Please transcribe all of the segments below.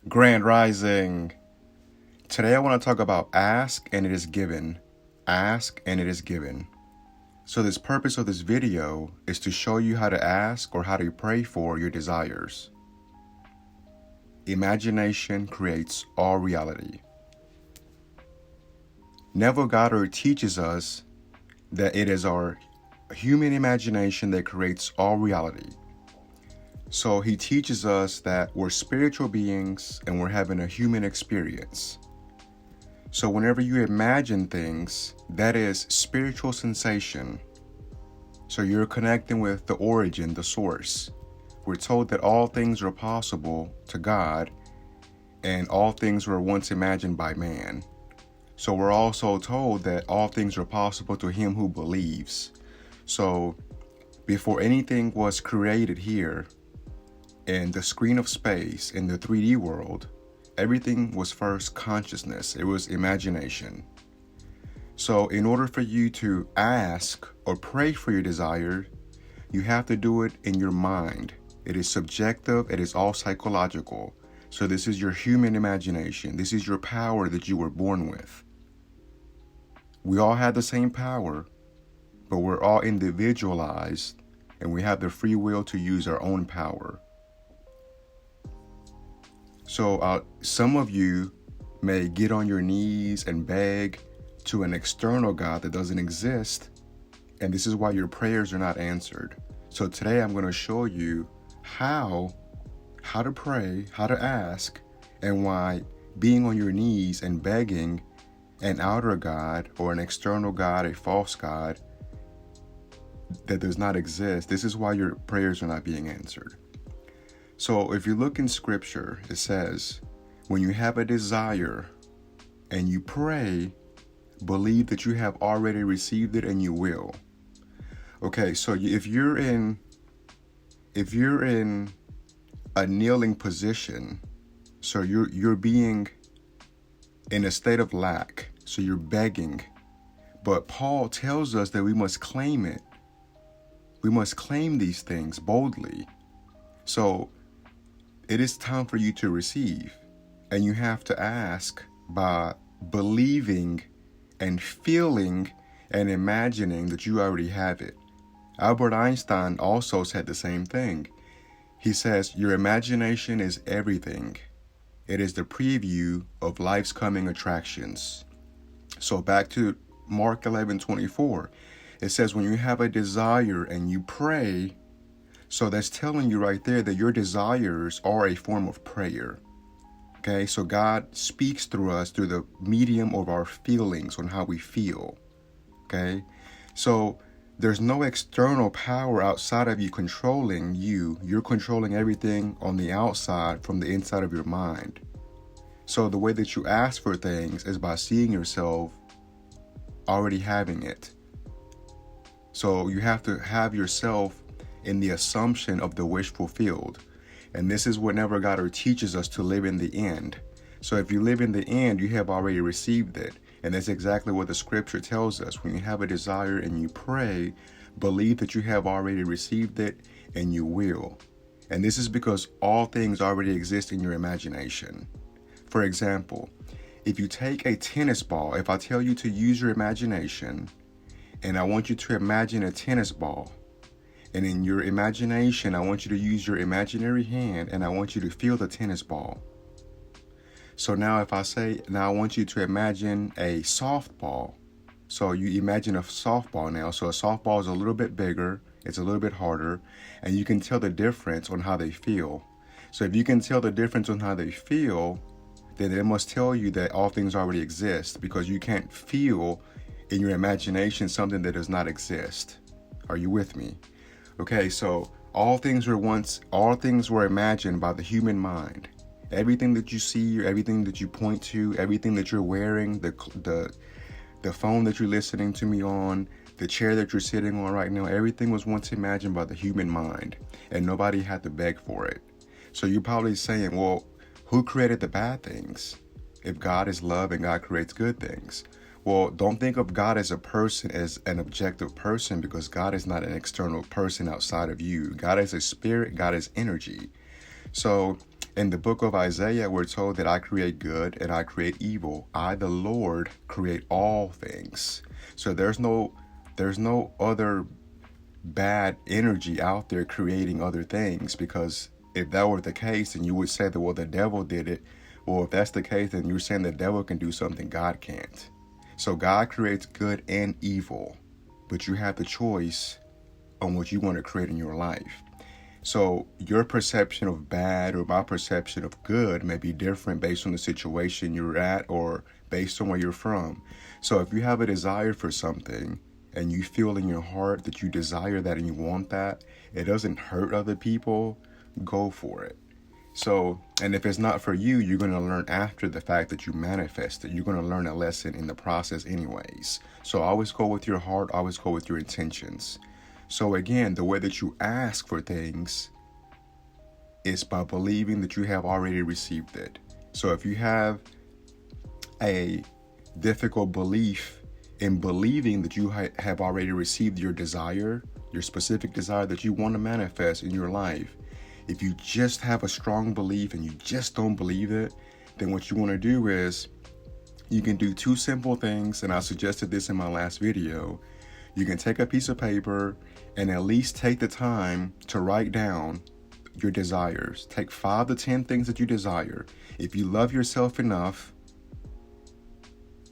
Grand Rising. Today I want to talk about ask and it is given. Ask and it is given. So this purpose of this video is to show you how to ask or how to pray for your desires. Imagination creates all reality. Neville Goddard teaches us that it is our human imagination that creates all reality. So he teaches us that we're spiritual beings and we're having a human experience. So whenever you imagine things, that is spiritual sensation. So you're connecting with the origin, the source. We're told that all things are possible to God and all things were once imagined by man. So we're also told that all things are possible to him who believes. So before anything was created here, in the screen of space, in the 3D world, everything was first consciousness. It was imagination. So in order for you to ask or pray for your desire, you have to do it in your mind. It is subjective. It is all psychological. So this is your human imagination. This is your power that you were born with. We all have the same power, but we're all individualized and we have the free will to use our own power. So some of you may get on your knees and beg to an external God that doesn't exist, and this is why your prayers are not answered. So today I'm going to show you how to pray, how to ask, and why being on your knees and begging an outer God or an external God, a false God that does not exist, this is why your prayers are not being answered. So if you look in scripture, it says, when you have a desire and you pray, believe that you have already received it and you will. Okay, so if you're in a kneeling position, so you're being in a state of lack, so you're begging. But Paul tells us that we must claim it. We must claim these things boldly. So it is time for you to receive, and you have to ask by believing and feeling and imagining that you already have it. Albert Einstein also said the same thing. He says, your imagination is everything. It is the preview of life's coming attractions. So back to Mark 11:24, it says when you have a desire and you pray, so that's telling you right there that your desires are a form of prayer. Okay, so God speaks through us through the medium of our feelings on how we feel. Okay, so there's no external power outside of you controlling you. You're controlling everything on the outside from the inside of your mind. So the way that you ask for things is by seeing yourself already having it. So you have to have yourself in the assumption of the wish fulfilled. And this is whenever Goddard teaches us to live in the end. So if you live in the end, you have already received it. And that's exactly what the scripture tells us. When you have a desire and you pray, believe that you have already received it and you will. And this is because all things already exist in your imagination. For example, if you take a tennis ball, if I tell you to use your imagination and I want you to imagine a tennis ball, and in your imagination, I want you to use your imaginary hand and I want you to feel the tennis ball. So now if I say, now I want you to imagine a softball. So you imagine a softball now. So a softball is a little bit bigger, it's a little bit harder, and you can tell the difference on how they feel. So if you can tell the difference on how they feel, then it must tell you that all things already exist, because you can't feel in your imagination something that does not exist. Are you with me? Okay, so all things were imagined by the human mind. Everything that you see, everything that you point to, everything that you're wearing, the phone that you're listening to me on, the chair that you're sitting on right now, everything was once imagined by the human mind, and nobody had to beg for it. So you're probably saying, well, who created the bad things? If God is love and God creates good things. Well, don't think of God as a person, as an objective person, because God is not an external person outside of you. God is a spirit. God is energy. So In the book of Isaiah, we're told that I create good and I create evil. I, the Lord, create all things. So there's no other bad energy out there creating other things, because if that were the case, then you would say that, well, the devil did it. Well, if that's the case, then you're saying the devil can do something God can't. So God creates good and evil, but you have the choice on what you want to create in your life. So your perception of bad or my perception of good may be different based on the situation you're at or based on where you're from. So if you have a desire for something and you feel in your heart that you desire that and you want that, it doesn't hurt other people, go for it. So, and if it's not for you, you're going to learn after the fact that you manifest it. You're going to learn a lesson in the process anyways. So always go with your heart, always go with your intentions. So again, the way that you ask for things is by believing that you have already received it. So if you have a difficult belief in believing that you have already received your desire, your specific desire that you want to manifest in your life, if you just have a strong belief and you just don't believe it, then what you want to do is you can do two simple things, and I suggested this in my last video. You can take a piece of paper and at least take the time to write down your desires. Take 5 to 10 things that you desire. If you love yourself enough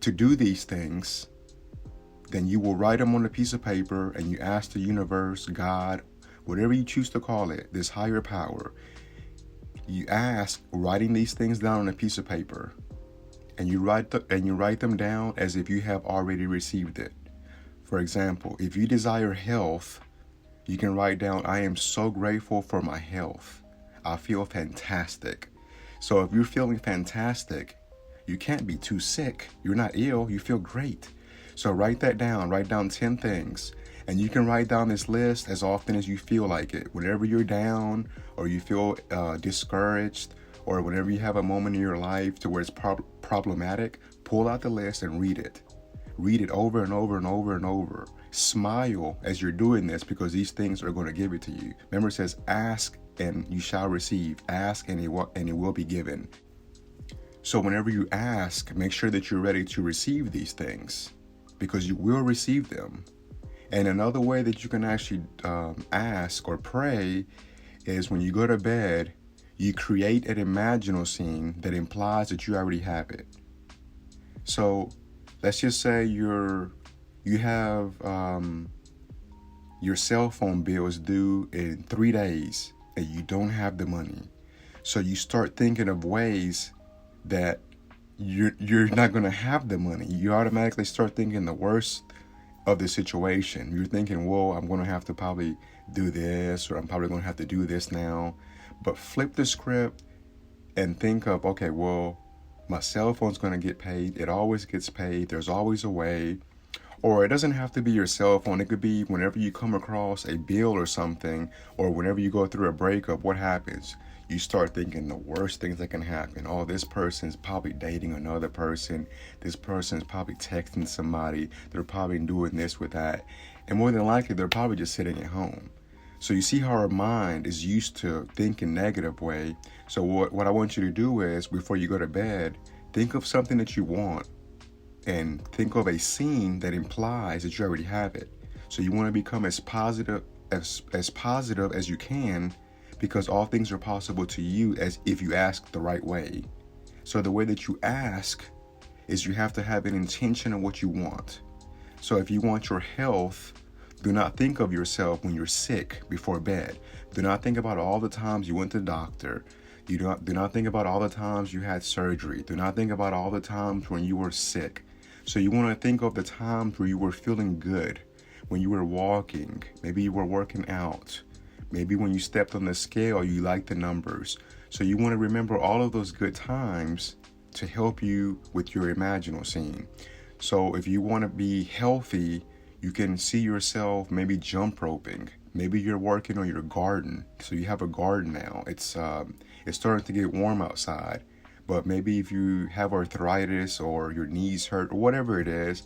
to do these things, then you will write them on a piece of paper and you ask the universe, God, whatever you choose to call it, this higher power. You ask, writing these things down on a piece of paper, and you write them down as if you have already received it. For example, if you desire health, you can write down, I am so grateful for my health. I feel fantastic. So if you're feeling fantastic, you can't be too sick. You're not ill. You feel great. So write that down. Write down 10 things. And you can write down this list as often as you feel like it. Whenever you're down or you feel discouraged, or whenever you have a moment in your life to where it's problematic, pull out the list and read it. Read it over and over and over and over. Smile as you're doing this, because these things are going to give it to you. Remember, it says, ask and you shall receive. Ask and it will be given. So whenever you ask, make sure that you're ready to receive these things, because you will receive them. And another way that you can actually ask or pray is when you go to bed, you create an imaginal scene that implies that you already have it. So let's just say you have your cell phone bill is due in 3 days and you don't have the money. So you start thinking of ways that you're not going to have the money. You automatically start thinking the worst of the situation. You're thinking, well, I'm going to have to probably do this, or I'm probably going to have to do this now. But flip the script and think of, okay, well, my cell phone's going to get paid. It always gets paid. There's always a way. Or it doesn't have to be your cell phone. It could be whenever you come across a bill or something, or whenever you go through a breakup, what happens? You start thinking the worst things that can happen. Oh, this person's probably dating another person. This person's probably texting somebody. They're probably doing this with that. And more than likely, they're probably just sitting at home. So you see how our mind is used to thinking negative way. So what I want you to do is, before you go to bed, think of something that you want and think of a scene that implies that you already have it. So you want to become as positive as you can, because all things are possible to you as if you ask the right way. So the way that you ask is you have to have an intention of what you want. So if you want your health, do not think of yourself when you're sick before bed. Do not think about all the times you went to the doctor. Do not think about all the times you had surgery. Do not think about all the times when you were sick. So you want to think of the times where you were feeling good, when you were walking, maybe you were working out. Maybe when you stepped on the scale, you liked the numbers. So you want to remember all of those good times to help you with your imaginal scene. So if you want to be healthy, you can see yourself maybe jump roping. Maybe you're working on your garden. So you have a garden now. It's starting to get warm outside. But maybe if you have arthritis or your knees hurt or whatever it is,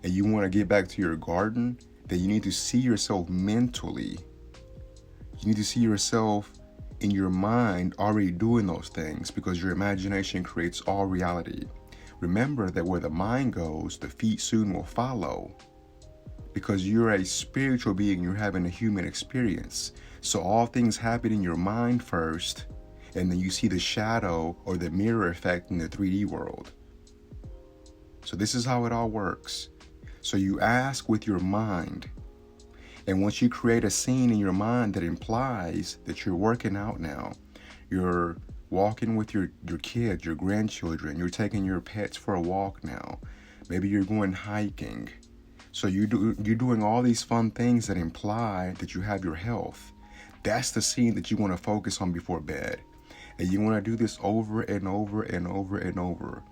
and you want to get back to your garden, then you need to see yourself mentally. You need to see yourself in your mind already doing those things because your imagination creates all reality. Remember that where the mind goes, the feet soon will follow. Because you're a spiritual being, you're having a human experience. So all things happen in your mind first, and then you see the shadow or the mirror effect in the 3D world. So this is how it all works. So you ask with your mind. And once you create a scene in your mind that implies that you're working out now, you're walking with your kids, your grandchildren, you're taking your pets for a walk now. Maybe you're going hiking. So you're doing all these fun things that imply that you have your health. That's the scene that you want to focus on before bed. And you want to do this over and over and over and over.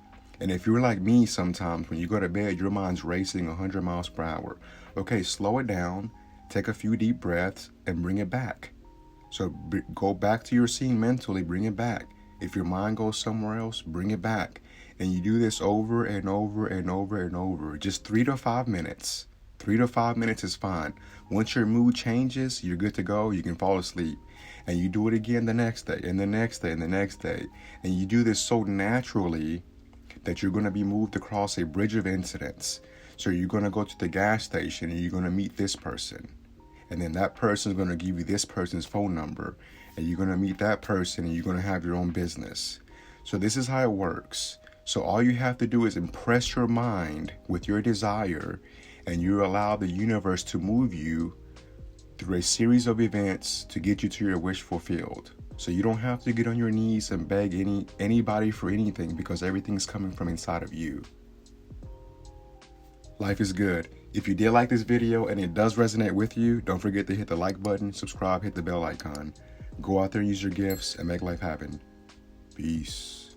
And if you're like me sometimes, when you go to bed, your mind's racing 100 miles per hour. Okay, slow it down, take a few deep breaths, and bring it back. So go back to your scene mentally, bring it back. If your mind goes somewhere else, bring it back. And you do this over and over and over and over. Just 3 to 5 minutes. 3 to 5 minutes is fine. Once your mood changes, you're good to go. You can fall asleep. And you do it again the next day, and the next day, and the next day. And you do this so naturally that you're going to be moved across a bridge of incidents. So you're going to go to the gas station and you're going to meet this person. And then that person is going to give you this person's phone number. And you're going to meet that person and you're going to have your own business. So this is how it works. So all you have to do is impress your mind with your desire, and you allow the universe to move you through a series of events to get you to your wish fulfilled. So you don't have to get on your knees and beg anybody for anything, because everything's coming from inside of you. Life is good. If you did like this video and it does resonate with you, don't forget to hit the like button, subscribe, hit the bell icon. Go out there and use your gifts and make life happen. Peace.